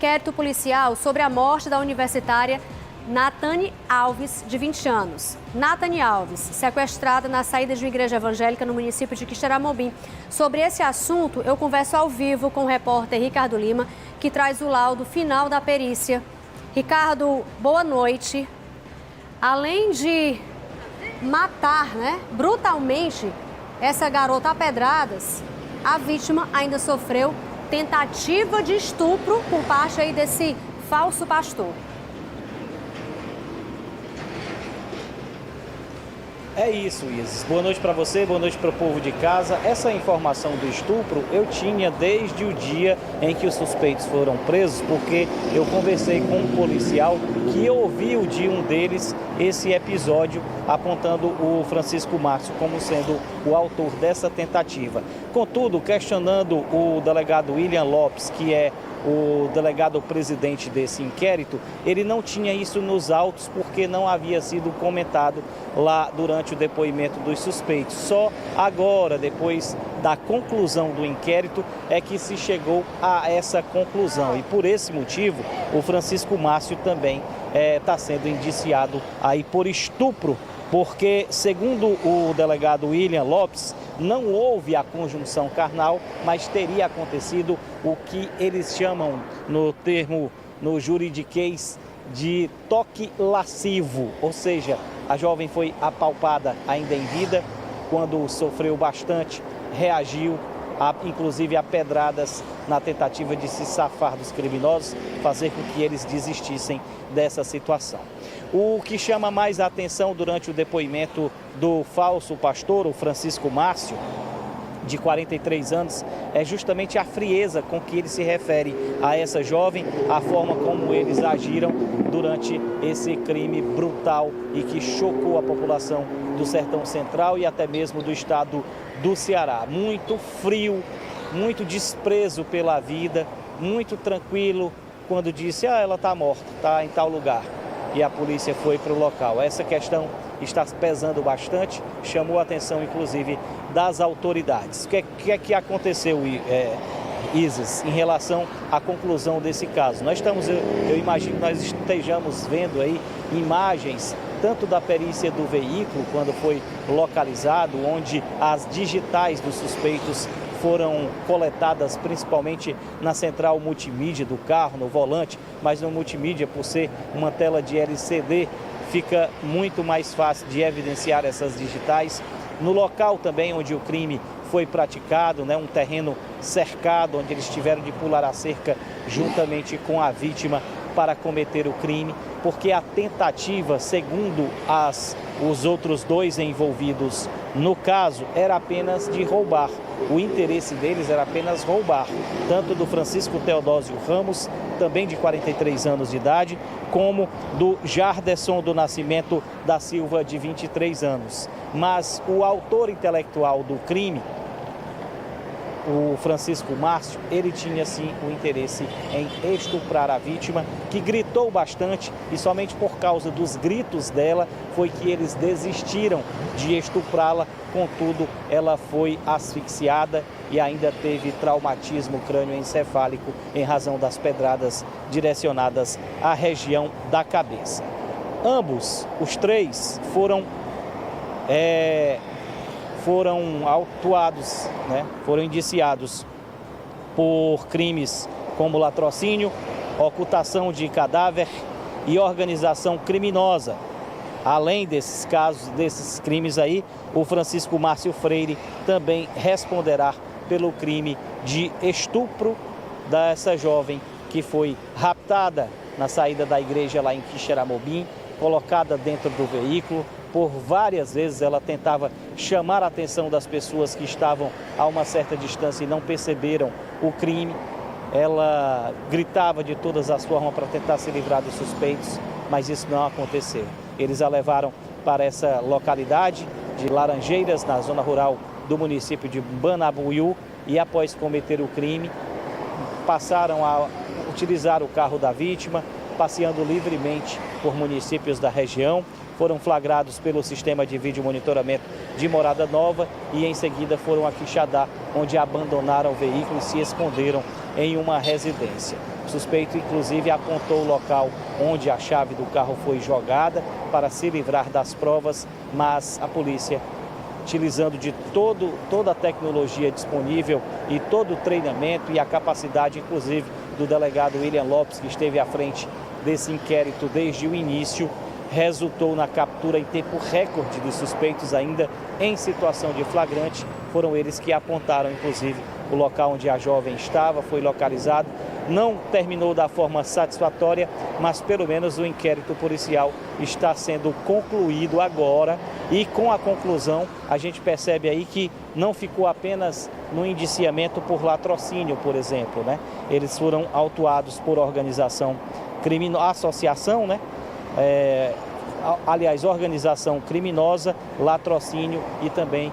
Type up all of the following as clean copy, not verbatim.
Inquérito policial sobre a morte da universitária Nathane Alves, de 20 anos. Nathane Alves, sequestrada na saída de uma igreja evangélica no município de Quixeramobim. Sobre esse assunto, eu converso ao vivo com o repórter Ricardo Lima, que traz o laudo final da perícia. Ricardo, boa noite. Além de matar, brutalmente essa garota a pedradas, a vítima ainda sofreu tentativa de estupro por parte aí desse falso pastor. É isso, Isis. Boa noite para você, boa noite para o povo de casa. Essa informação do estupro eu tinha desde o dia em que os suspeitos foram presos, porque eu conversei com um policial que ouviu de um deles esse episódio, apontando o Francisco Márcio como sendo o autor dessa tentativa. Contudo, questionando o delegado William Lopes, que é o delegado presidente desse inquérito, ele não tinha isso nos autos porque não havia sido comentado lá durante o depoimento dos suspeitos. Só agora, depois da conclusão do inquérito, é que se chegou a essa conclusão. E por esse motivo, o Francisco Márcio também está sendo indiciado aí por estupro, porque, segundo o delegado William Lopes, não houve a conjunção carnal, mas teria acontecido o que eles chamam no termo, no juridiquês, de toque lascivo, ou seja, a jovem foi apalpada ainda em vida, quando sofreu bastante, reagiu, inclusive a pedradas na tentativa de se safar dos criminosos, fazer com que eles desistissem dessa situação. O que chama mais a atenção durante o depoimento do falso pastor, o Francisco Márcio, de 43 anos, é justamente a frieza com que ele se refere a essa jovem, a forma como eles agiram durante esse crime brutal e que chocou a população do Sertão Central e até mesmo do estado do Ceará. Muito frio, muito desprezo pela vida, muito tranquilo quando disse, ela está morta, está em tal lugar. E a polícia foi para o local. Essa questão está pesando bastante, chamou a atenção, inclusive, das autoridades. O que é que aconteceu, Isis, em relação à conclusão desse caso? Eu imagino que nós estejamos vendo aí imagens tanto da perícia do veículo, quando foi localizado, onde as digitais dos suspeitos foram coletadas principalmente na central multimídia do carro, no volante, mas no multimídia, por ser uma tela de LCD, fica muito mais fácil de evidenciar essas digitais. No local também onde o crime foi praticado, um terreno cercado, onde eles tiveram de pular a cerca juntamente com a vítima para cometer o crime, porque a tentativa, segundo os outros dois envolvidos no caso, era apenas de roubar. O interesse deles era apenas roubar, tanto do Francisco Teodósio Ramos, também de 43 anos de idade, como do Jarderson do Nascimento da Silva, de 23 anos. Mas o autor intelectual do crime, o Francisco Márcio, ele tinha sim o interesse em estuprar a vítima, que gritou bastante, e somente por causa dos gritos dela foi que eles desistiram de estuprá-la. Contudo, ela foi asfixiada e ainda teve traumatismo crânioencefálico em razão das pedradas direcionadas à região da cabeça. Ambos, os três, foram autuados, foram indiciados por crimes como latrocínio, ocultação de cadáver e organização criminosa. Além desses casos, desses crimes aí, o Francisco Márcio Freire também responderá pelo crime de estupro dessa jovem que foi raptada na saída da igreja lá em Quixeramobim, colocada dentro do veículo. Por várias vezes ela tentava chamar a atenção das pessoas que estavam a uma certa distância e não perceberam o crime. Ela gritava de todas as formas para tentar se livrar dos suspeitos, mas isso não aconteceu. Eles a levaram para essa localidade de Laranjeiras, na zona rural do município de Banabuiú, e após cometer o crime, passaram a utilizar o carro da vítima, passeando livremente por municípios da região. Foram flagrados pelo sistema de vídeo monitoramento de Morada Nova e em seguida foram a Quixadá, onde abandonaram o veículo e se esconderam em uma residência. O suspeito, inclusive, apontou o local onde a chave do carro foi jogada para se livrar das provas, mas a polícia, utilizando de toda a tecnologia disponível e todo o treinamento e a capacidade, inclusive, do delegado William Lopes, que esteve à frente desse inquérito desde o início, resultou na captura em tempo recorde dos suspeitos ainda em situação de flagrante. Foram eles que apontaram, inclusive, o local onde a jovem estava, foi localizado. Não terminou da forma satisfatória, mas pelo menos o inquérito policial está sendo concluído agora. E com a conclusão, a gente percebe aí que não ficou apenas no indiciamento por latrocínio, por exemplo, né? Eles foram autuados por organização criminosa, associação, né? Organização criminosa, latrocínio e também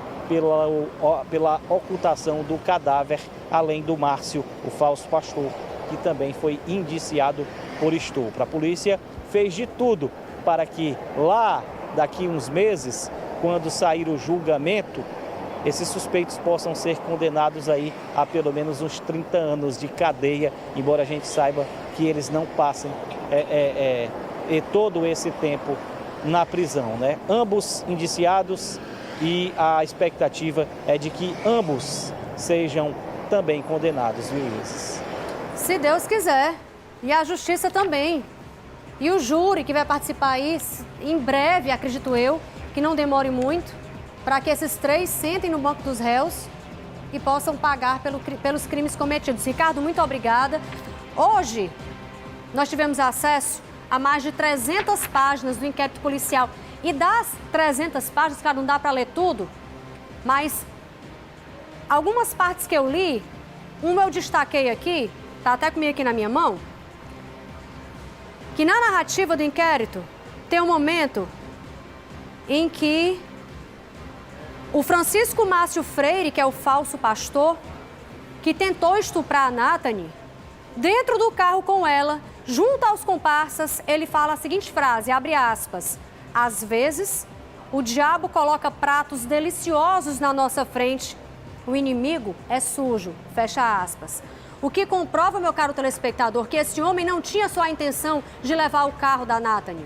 pela ocultação do cadáver, além do Márcio, o falso pastor, que também foi indiciado por estupro. A polícia fez de tudo para que lá, daqui uns meses, quando sair o julgamento, esses suspeitos possam ser condenados aí a pelo menos uns 30 anos de cadeia, embora a gente saiba que eles não passem todo esse tempo na prisão, né? Ambos indiciados e a expectativa é de que ambos sejam também condenados, viu, Isis? Se Deus quiser. E a justiça também. E o júri que vai participar aí, em breve, acredito eu, que não demore muito, para que esses 3 sentem no banco dos réus e possam pagar pelos crimes cometidos. Ricardo, muito obrigada. Hoje, nós tivemos acesso a mais de 300 páginas do inquérito policial. E das 300 páginas, cara, não dá para ler tudo, mas algumas partes que eu li, uma eu destaquei aqui, tá até comigo aqui na minha mão, que na narrativa do inquérito tem um momento em que o Francisco Márcio Freire, que é o falso pastor, que tentou estuprar a Nathany, dentro do carro com ela, junto aos comparsas, ele fala a seguinte frase, abre aspas, às vezes, o diabo coloca pratos deliciosos na nossa frente, o inimigo é sujo, fecha aspas. O que comprova, meu caro telespectador, que esse homem não tinha só a intenção de levar o carro da Nathany.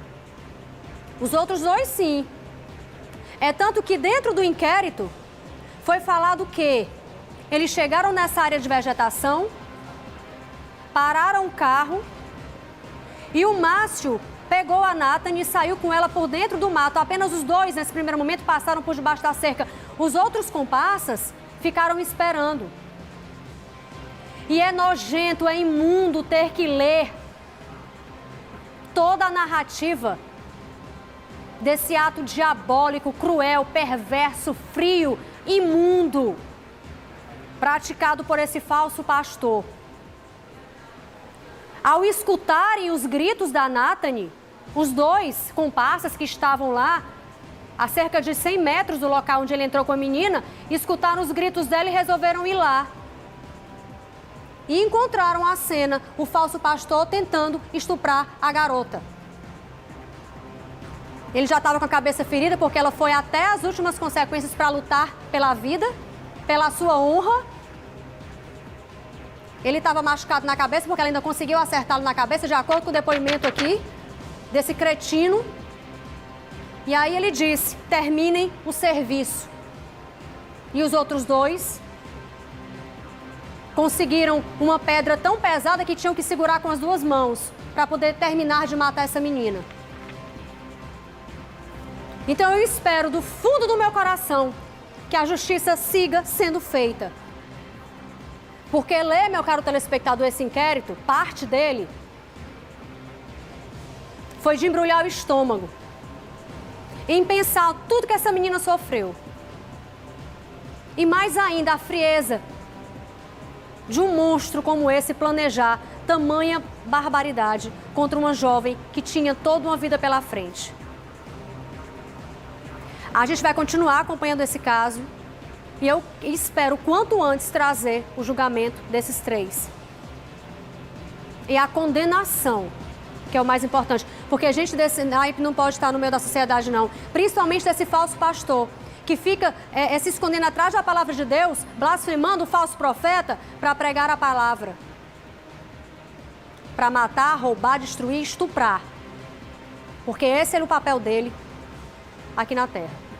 Os outros 2, sim. É tanto que dentro do inquérito foi falado que eles chegaram nessa área de vegetação, pararam o carro e o Márcio pegou a Nathany e saiu com ela por dentro do mato. Apenas os 2, nesse primeiro momento, passaram por debaixo da cerca. Os outros comparsas ficaram esperando. E é nojento, é imundo ter que ler toda a narrativa desse ato diabólico, cruel, perverso, frio, imundo, praticado por esse falso pastor. Ao escutarem os gritos da Nathany, os 2 comparsas que estavam lá, a cerca de 100 metros do local onde ele entrou com a menina, escutaram os gritos dela e resolveram ir lá. E encontraram a cena, o falso pastor tentando estuprar a garota. Ele já estava com a cabeça ferida porque ela foi até as últimas consequências para lutar pela vida, pela sua honra. Ele estava machucado na cabeça porque ela ainda conseguiu acertá-lo na cabeça, de acordo com o depoimento aqui desse cretino. E aí ele disse, terminem o serviço. E os outros 2 conseguiram uma pedra tão pesada que tinham que segurar com as 2 mãos para poder terminar de matar essa menina. Então eu espero do fundo do meu coração que a justiça siga sendo feita. Porque ler, meu caro telespectador, esse inquérito, parte dele, foi de embrulhar o estômago. Em pensar tudo que essa menina sofreu. E mais ainda, a frieza de um monstro como esse planejar tamanha barbaridade contra uma jovem que tinha toda uma vida pela frente. A gente vai continuar acompanhando esse caso e eu espero quanto antes trazer o julgamento desses 3. E a condenação, que é o mais importante. Porque a gente desse naipe não pode estar no meio da sociedade, não. Principalmente desse falso pastor, que fica se escondendo atrás da palavra de Deus, blasfemando o falso profeta para pregar a palavra. para matar, roubar, destruir e estuprar. Porque esse era o papel dele aqui na Terra.